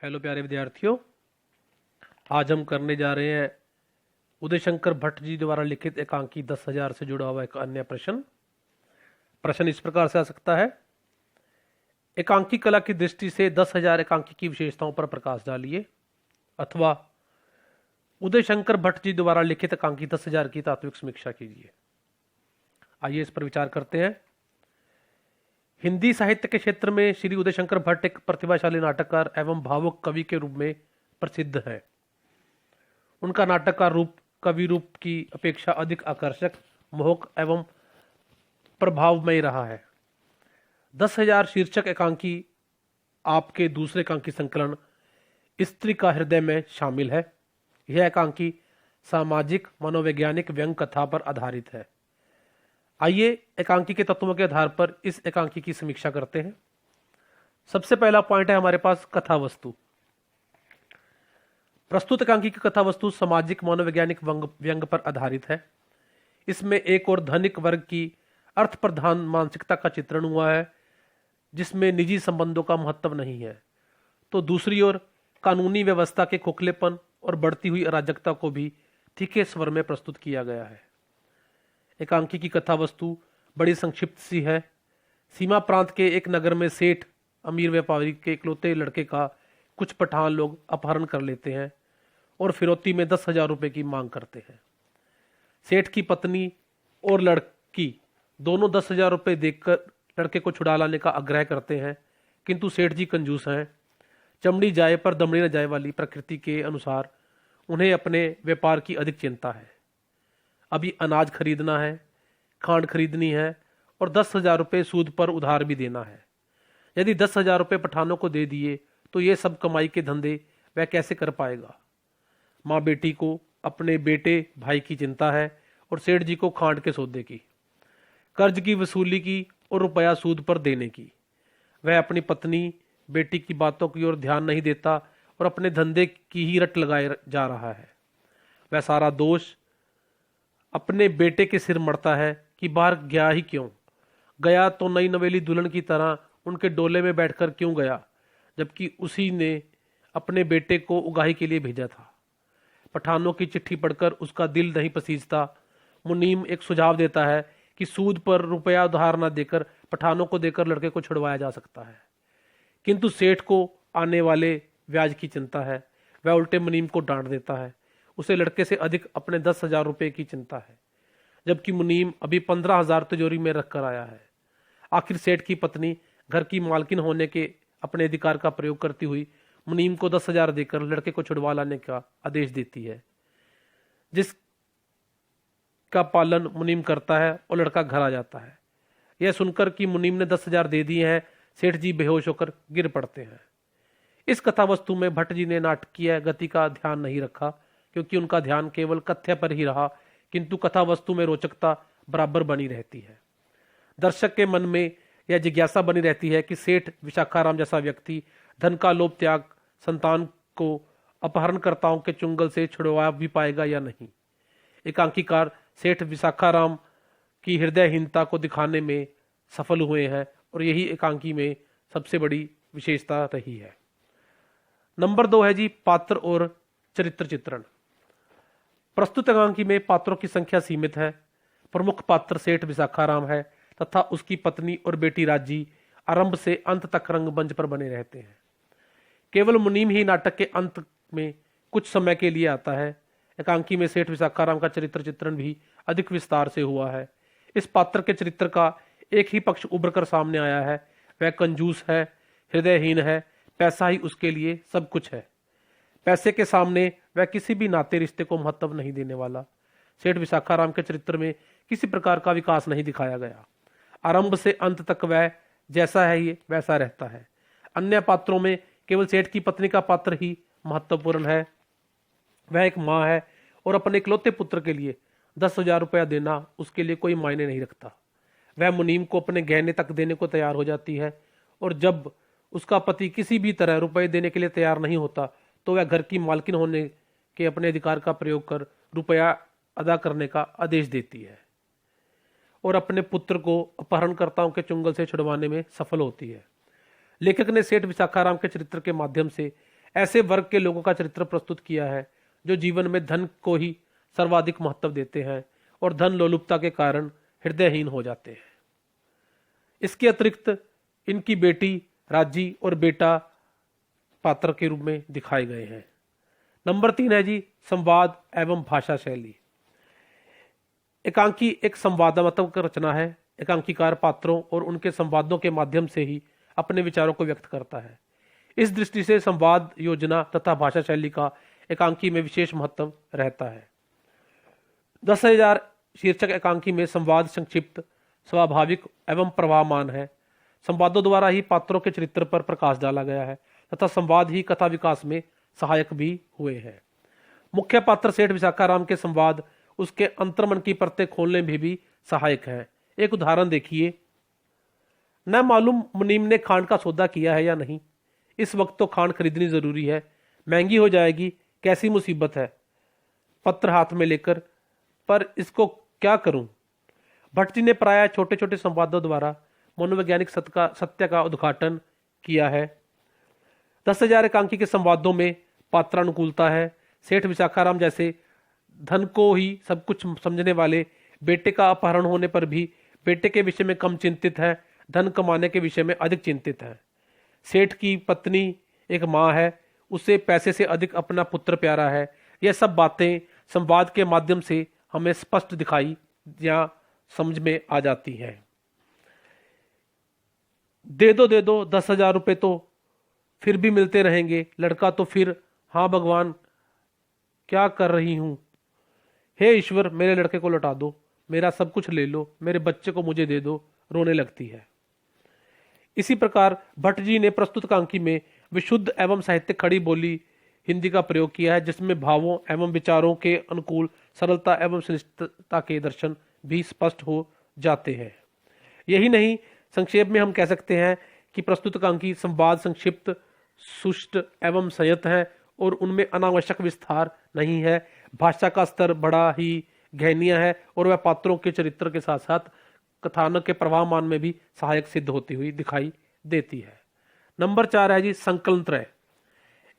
Hello प्यारे विद्यार्थियों, आज हम करने जा रहे हैं उदय शंकर भट्ट जी द्वारा लिखित एकांकी 10,000 से जुड़ा हुआ एक अन्य प्रश्न। प्रश्न इस प्रकार से आ सकता है। एकांकी कला की दृष्टि से 10,000 एकांकी की विशेषताओं पर प्रकाश डालिए, अथवा उदय शंकर भट्ट जी द्वारा लिखित एकांकी 10,000 की तात्विक समीक्षा कीजिए। आइए इस पर विचार करते हैं। हिंदी साहित्य के क्षेत्र में श्री उदय शंकर भट्ट एक प्रतिभाशाली नाटककार एवं भावुक कवि के रूप में प्रसिद्ध है। उनका नाटक का रूप कवि रूप की अपेक्षा अधिक आकर्षक, मोहक एवं प्रभावमय रहा है। 10,000 शीर्षक एकांकी आपके दूसरे एकांकी संकलन स्त्री का हृदय में शामिल है। यह एकांकी सामाजिक मनोवैज्ञानिक व्यंग कथा पर आधारित है। आइए एकांकी के तत्वों के आधार पर इस एकांकी की समीक्षा करते हैं। सबसे पहला पॉइंट है हमारे पास कथा वस्तु। प्रस्तुत एकांकी की कथा वस्तु सामाजिक मनोवैज्ञानिक व्यंग पर आधारित है। इसमें एक और धनिक वर्ग की अर्थ प्रधान मानसिकता का चित्रण हुआ है, जिसमें निजी संबंधों का महत्व नहीं है, तो दूसरी ओर कानूनी व्यवस्था के खोखलेपन और बढ़ती हुई अराजकता को भी तीखे स्वर में प्रस्तुत किया गया है। एकांकी की कथा वस्तु बड़ी संक्षिप्त सी है। सीमा प्रांत के एक नगर में सेठ अमीर व्यापारी के इकलौते लड़के का कुछ पठान लोग अपहरण कर लेते हैं और फिरौती में 10,000 रुपए की मांग करते हैं। सेठ की पत्नी और लड़की दोनों 10,000 रुपए देकर लड़के को छुड़ा लाने का आग्रह करते हैं, किंतु सेठ जी कंजूस हैं। चमड़ी जाए पर दमड़ी न जाए वाली प्रकृति के अनुसार उन्हें अपने व्यापार की अधिक चिंता है। अभी अनाज खरीदना है, खांड खरीदनी है और 10,000 रुपये सूद पर उधार भी देना है। यदि 10,000 रुपये पठानों को दे दिए तो ये सब कमाई के धंधे वह कैसे कर पाएगा। माँ बेटी को अपने बेटे भाई की चिंता है और सेठ जी को खांड के सौदे की, कर्ज की वसूली की और रुपया सूद पर देने की। वह अपनी पत्नी बेटी की बातों की ओर ध्यान नहीं देता और अपने धंधे की ही रट लगाए जा रहा है। वह सारा दोष अपने बेटे के सिर मढ़ता है कि बाहर गया ही क्यों, गया तो नई नवेली दुल्हन की तरह उनके डोले में बैठकर क्यों गया, जबकि उसी ने अपने बेटे को उगाही के लिए भेजा था। पठानों की चिट्ठी पढ़कर उसका दिल नहीं पसीजता। मुनीम एक सुझाव देता है कि सूद पर रुपया उधार न देकर पठानों को देकर लड़के को छुड़वाया जा सकता है, किंतु सेठ को आने वाले ब्याज की चिंता है। वह उल्टे मुनीम को डांट देता है। उसे लड़के से अधिक अपने 10,000 रुपए की चिंता है, जबकि मुनीम अभी 15,000 तिजोरी में रख कर आया है। आखिर सेठ की पत्नी घर की मालकिन होने के अपने अधिकार का प्रयोग करती हुई मुनीम को 10,000 देकर लड़के को छुड़वा लाने का आदेश देती है, जिसका पालन मुनीम करता है और लड़का घर आ जाता है। यह सुनकर कि मुनीम ने 10,000 दे दिए हैं, सेठ जी बेहोश होकर गिर पड़ते हैं। इस कथा वस्तु में भट्ट जी ने नाटकीय गति का ध्यान नहीं रखा, क्योंकि उनका ध्यान केवल कथ्य पर ही रहा, किंतु कथा वस्तु में रोचकता बराबर बनी रहती है। दर्शक के मन में यह जिज्ञासा बनी रहती है कि सेठ विशाखाराम जैसा व्यक्ति धन का लोभ त्याग संतान को अपहरणकर्ताओं के चुंगल से छुड़वा भी पाएगा या नहीं। एकांकीकार सेठ विशाखाराम की हृदयहीनता को दिखाने में सफल हुए हैं और यही एकांकी में सबसे बड़ी विशेषता रही है। नंबर 2 है जी पात्र और चरित्र चित्रण। प्रस्तुत एकांकी में पात्रों की संख्या सीमित है। प्रमुख पात्र सेठ विशाखाराम है तथा उसकी पत्नी और बेटी राजी आरंभ से अंत तक रंगमंच पर बने रहते हैं। केवल मुनीम ही नाटक के अंत में कुछ समय के लिए आता है। एकांकी में सेठ विशाखाराम का चरित्र चित्रण भी अधिक विस्तार से हुआ है। इस पात्र के चरित्र का एक ही पक्ष उभर कर सामने आया है। वह कंजूस है, हृदयहीन है, पैसा ही उसके लिए सब कुछ है। पैसे के सामने वह किसी भी नाते रिश्ते को महत्व नहीं देने वाला। सेठ विशाखाराम के चरित्र में किसी प्रकार का विकास नहीं दिखाया गया। आरंभ से अंत तक वह जैसा है ही वैसा रहता है। अन्य पात्रों में केवल सेठ की पत्नी का पात्र ही महत्वपूर्ण है। वह एक माँ है और अपने इकलौते पुत्र के लिए 10,000 रुपया देना उसके लिए कोई मायने नहीं रखता। वह मुनीम को अपने गहने तक देने को तैयार हो जाती है और जब उसका पति किसी भी तरह रुपए देने के लिए तैयार नहीं होता तो वह घर की मालकिन होने के अपने अधिकार का प्रयोग कर रुपया अदा करने का आदेश देती है और अपने पुत्र को अपहरणकर्ताओं के चुंगल से छुड़वाने में सफल होती है। लेखक ने सेठ विशाखाराम के चरित्र के माध्यम से ऐसे वर्ग के लोगों का चरित्र प्रस्तुत किया है जो जीवन में धन को ही सर्वाधिक महत्व देते हैं और धन लोलुपता के कारण हृदयहीन हो जाते हैं। इसके अतिरिक्त इनकी बेटी राजी और बेटा पात्र के रूप में दिखाए गए हैं। नंबर 3 है जी संवाद एवं भाषा शैली। एकांकी एक संवादात्मक रचना है। एकांकीकार पात्रों और उनके संवादों के माध्यम से ही अपने विचारों को व्यक्त करता है। इस दृष्टि से संवाद योजना तथा भाषा शैली का एकांकी में विशेष महत्व रहता है। 10,000 शीर्षक एकांकी में संवाद संक्षिप्त, स्वाभाविक एवं प्रवाहमान है। संवादों द्वारा ही पात्रों के चरित्र पर प्रकाश डाला गया है तथा संवाद ही कथा विकास में सहायक भी हुए हैं। मुख्य पात्र सेठ विशाखाराम के संवाद उसके अंतर्मन की परतें खोलने में भी सहायक है। एक उदाहरण देखिए। न मालूम मुनीम ने खांड का सौदा किया है या नहीं। इस वक्त तो खांड खरीदनी जरूरी है, महंगी हो जाएगी, कैसी मुसीबत है। पत्र हाथ में लेकर, पर इसको क्या करूं। भट्ट जी ने प्रायः छोटे छोटे संवादों द्वारा मनोवैज्ञानिक सत्य का उद्घाटन किया है। 10,000 एकांकी के संवादों में पात्रानुकूलता है। सेठ विशाखाराम जैसे धन को ही सब कुछ समझने वाले बेटे का अपहरण होने पर भी बेटे के विषय में कम चिंतित है, धन कमाने के विषय में अधिक चिंतित है। सेठ की पत्नी एक माँ है, उसे पैसे से अधिक अपना पुत्र प्यारा है। यह सब बातें संवाद के माध्यम से हमें स्पष्ट दिखाई या समझ में आ जाती हैं। दे दो 10,000 रुपए तो फिर भी मिलते रहेंगे। लड़का तो फिर हाँ भगवान क्या कर रही हूं। हे ईश्वर मेरे लड़के को लौटा दो, मेरा सब कुछ ले लो, मेरे बच्चे को मुझे दे दो, रोने लगती है। इसी प्रकार भट्ट जी ने प्रस्तुत एकांकी में विशुद्ध एवं साहित्यिक खड़ी बोली हिंदी का प्रयोग किया है, जिसमें भावों एवं विचारों के अनुकूल सरलता एवं श्रेष्ठता के दर्शन भी स्पष्ट हो जाते हैं। यही नहीं, संक्षेप में हम कह सकते हैं कि प्रस्तुत एकांकी संवाद संक्षिप्त, सुष्ट एवं संयत है और उनमें अनावश्यक विस्तार नहीं है। भाषा का स्तर बड़ा ही गहनीय है और वह पात्रों के चरित्र के साथ साथ कथानक के प्रवाहमान में भी सहायक सिद्ध होती हुई दिखाई देती है। नंबर 4 है जी संकलन त्रय।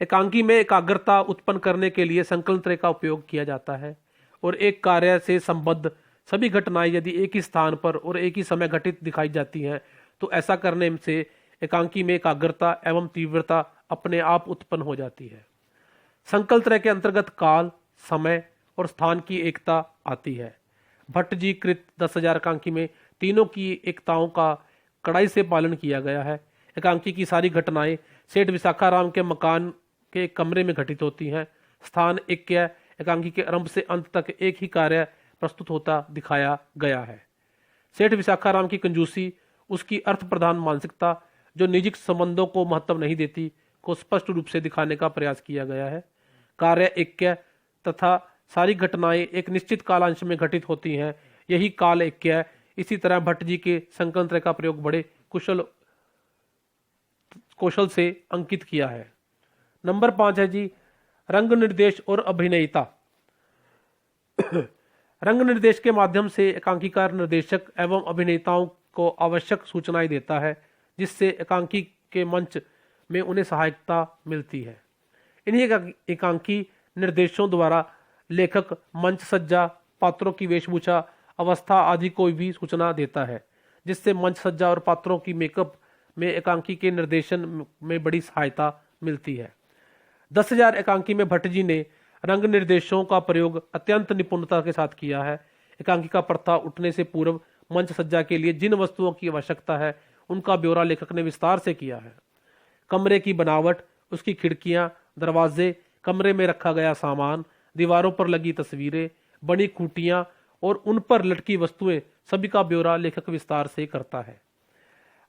एकांकी में एकाग्रता उत्पन्न करने के लिए संकलन त्रय का उपयोग किया जाता है और एक कार्य से संबद्ध सभी घटनाएं यदि एक ही स्थान पर और एक ही समय घटित दिखाई जाती हैं तो ऐसा करने से एकांकी में एकाग्रता एवं तीव्रता अपने आप उत्पन्न हो जाती है। संकलन त्रय के अंतर्गत काल, समय और स्थान की एकता आती है। भट्ट जी कृत 10,000 एकांकी में तीनों की एकताओं का कड़ाई से पालन किया गया है। एकांकी की सारी घटनाएं सेठ विशाखाराम के मकान के कमरे में घटित होती हैं। स्थान ऐक्य एकांकी के आरंभ से अंत तक एक ही कार्य प्रस्तुत होता दिखाया गया है। सेठ विशाखाराम की कंजूसी, उसकी अर्थ प्रधान मानसिकता जो निजी संबंधों को महत्व नहीं देती, को स्पष्ट रूप से दिखाने का प्रयास किया गया है। कार्य ऐक्य तथा सारी घटनाएं एक निश्चित कालांश में घटित होती हैं, यही काल ऐक्य है। इसी तरह भट्ट जी के संकलन त्रय का प्रयोग बड़े कौशल से अंकित किया है। नंबर 5 है जी रंग निर्देश और अभिनयता। रंग निर्देश के माध्यम से एकांकीकार निर्देशक एवं अभिनेताओं को आवश्यक सूचनाएं देता है, जिससे एकांकी के मंच में उन्हें सहायता मिलती है। इन्हीं एकांकी निर्देशों द्वारा लेखक मंच सज्जा, पात्रों की वेशभूषा, अवस्था आदि को भी सूचना देता है, जिससे मंच सज्जा और पात्रों की मेकअप में एकांकी के निर्देशन में बड़ी सहायता मिलती है। 10,000 एकांकी में भट्ट जी ने रंग निर्देशों का प्रयोग अत्यंत निपुणता के साथ किया है। एकांकी का प्रथा उठने से पूर्व मंच सज्जा के लिए जिन वस्तुओं की आवश्यकता है उनका ब्यौरा लेखक ने विस्तार से किया है। कमरे की बनावट, उसकी खिड़कियां, दरवाजे, कमरे में रखा गया सामान, दीवारों पर लगी तस्वीरें, बनी खूंटियां और उन पर लटकी वस्तुएं, सभी का ब्यौरा लेखक विस्तार से करता है।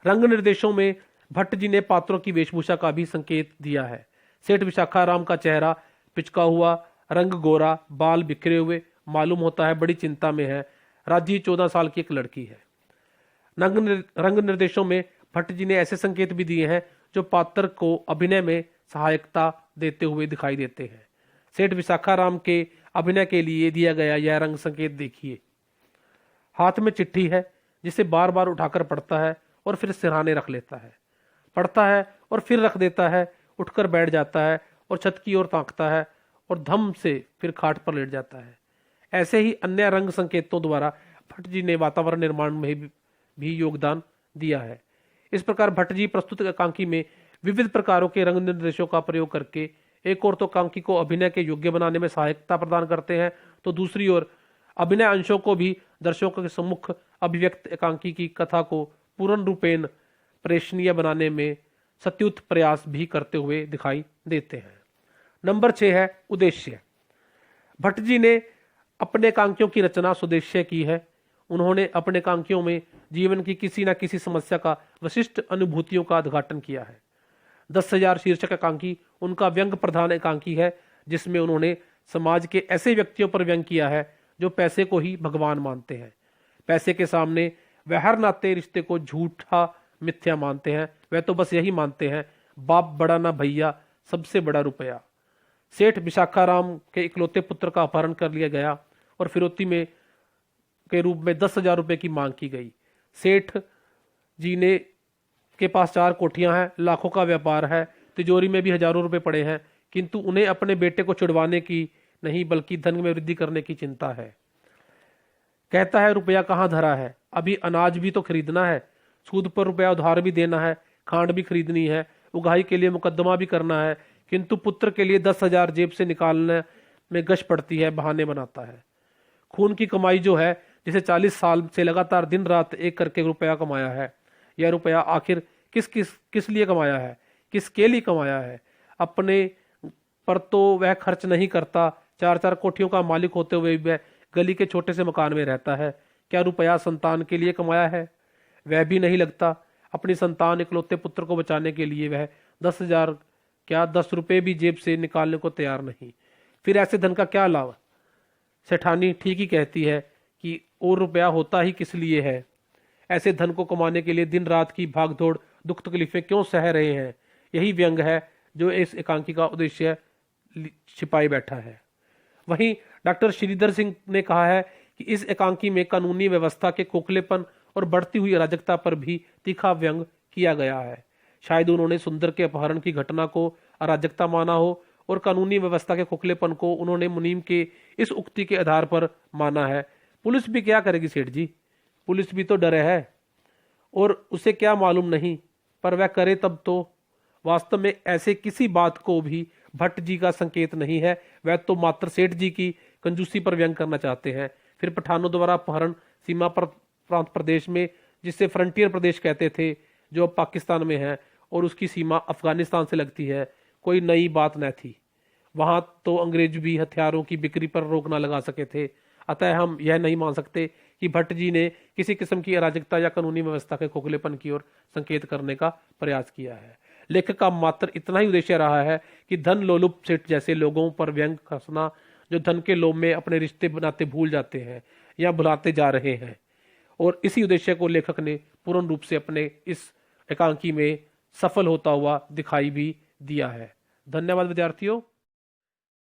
रंग निर्देशों में भट्ट जी ने पात्रों की वेशभूषा का भी संकेत दिया है। सेठ विशाखाराम का चेहरा पिचका हुआ, रंग गोरा, बाल बिखरे हुए, मालूम होता है बड़ी चिंता में है। राजी 14 साल की एक लड़की है। रंग निर्देशों में भट्ट जी ने ऐसे संकेत भी दिए हैं जो पात्र को अभिनय में सहायकता देते हुए दिखाई देते हैं। सेठ विशाखाराम के अभिनय के लिए दिया गया यह रंग संकेत देखिए। हाथ में चिट्ठी है जिसे बार बार उठाकर पढ़ता है और फिर सिरहाने रख लेता है, पढ़ता है और फिर रख देता है, उठकर बैठ जाता है और छत की ओर ताकता है और धम से फिर खाट पर लेट जाता है। ऐसे ही अन्य रंग संकेतों द्वारा भट्ट जी ने वातावरण निर्माण में भी योगदान दिया है। इस प्रकार भट्ट जी प्रस्तुत एकांकी में विविध प्रकारों के रंग निर्देशों का प्रयोग करके एक ओर तो एकांकी को अभिनय के योग्य बनाने में सहायता प्रदान करते हैं, तो दूसरी ओर अभिनय अंशों को भी दर्शकों के सम्मुख अभिव्यक्त एकांकी की कथा को पूर्ण रूपेण प्रेक्षणीय बनाने में सत्युत प्रयास भी करते हुए दिखाई देते हैं। नंबर 6 है उद्देश्य। भट्ट जी ने अपने एकांकियों की रचना सुद्देश्य की है। उन्होंने अपने एकांकियों में जीवन की किसी न किसी समस्या का विशिष्ट अनुभूतियों का उद्घाटन किया है। 10,000 शीर्षक एकांकी उनका व्यंग प्रधान एकांकी है, जिसमें उन्होंने समाज के ऐसे व्यक्तियों पर व्यंग किया है जो पैसे को ही भगवान मानते हैं। पैसे के सामने वह हर नाते रिश्ते को झूठा मिथ्या मानते हैं। वह तो बस यही मानते हैं, बाप बड़ा ना भैया, सबसे बड़ा रुपया। सेठ विशाखाराम के इकलौते पुत्र का अपहरण कर लिया गया और फिरौती में के रूप में 10,000 रुपए की मांग की गई। सेठ जी ने के पास 4 कोठियां हैं, लाखों का व्यापार है, तिजोरी में भी हजारों रुपए पड़े हैं, किंतु उन्हें अपने बेटे को छुड़वाने की नहीं बल्कि धन में वृद्धि करने की चिंता है। कहता है रुपया कहाँ धरा है, अभी अनाज भी तो खरीदना है, सूद पर रुपया उधार भी देना है, खांड भी खरीदनी है, उगाही के लिए मुकदमा भी करना है, किंतु पुत्र के लिए 10,000 जेब से निकालने में गश पड़ती है, बहाने बनाता है। खून की कमाई जो है, जिसे 40 साल से लगातार दिन रात एक करके रुपया कमाया है, यह रुपया आखिर किस लिए कमाया है, किसके लिए कमाया है? अपने पर तो वह खर्च नहीं करता, 4-4 कोठियों का मालिक होते हुए वह गली के छोटे से मकान में रहता है। क्या रुपया संतान के लिए कमाया है? वह भी नहीं लगता। अपनी संतान इकलौते पुत्र को बचाने के लिए वह 10,000 क्या 10 रुपए भी जेब से निकालने को तैयार नहीं। फिर ऐसे धन का क्या लाभ? सेठानी ठीक ही कहती है कि और रुपया होता ही किस लिए है? ऐसे धन को कमाने के लिए दिन रात की भागदौड़, दुख तकलीफें क्यों सह रहे हैं? यही व्यंग है जो इस एकांकी का उद्देश्य छिपाई बैठा है। वहीं डॉक्टर श्रीधर सिंह ने कहा है कि इस एकांकी में कानूनी व्यवस्था के खोखलेपन और बढ़ती हुई अराजकता पर भी तीखा व्यंग किया गया है। शायद उन्होंने सुंदर के अपहरण की घटना को अराजकता माना हो और कानूनी व्यवस्था के खोखलेपन को उन्होंने मुनीम के इस उक्ति के आधार पर माना है। पुलिस भी क्या करेगी सेठ जी, पुलिस भी तो डरे है और उसे क्या मालूम नहीं, पर वह करे तब तो। वास्तव में ऐसे किसी बात को भी भट्ट जी का संकेत नहीं है, वह तो मात्र सेठ जी की कंजूसी पर व्यंग करना चाहते हैं। फिर पठानों द्वारा अपहरण सीमा पर प्रांत प्रदेश में, जिसे फ्रंटियर प्रदेश कहते थे, जो अब पाकिस्तान में है और उसकी सीमा अफगानिस्तान से लगती है, कोई नई बात न थी। वहां तो अंग्रेज भी हथियारों की बिक्री पर रोक न लगा सके थे। अतः हम यह नहीं मान सकते कि भट्ट जी ने किसी किस्म की अराजकता या कानूनी व्यवस्था के खोखलेपन की ओर संकेत करने का प्रयास किया है। लेखक का मात्र इतना ही उद्देश्य रहा है कि धन लोलुप सेठ जैसे लोगों पर व्यंग कसना, जो धन के लोभ में अपने रिश्ते बनाते भूल जाते हैं या भुलाते जा रहे हैं। और इसी उद्देश्य को लेखक ने पूर्ण रूप से अपने इस एकांकी में सफल होता हुआ दिखाई भी दिया है। धन्यवाद विद्यार्थियों।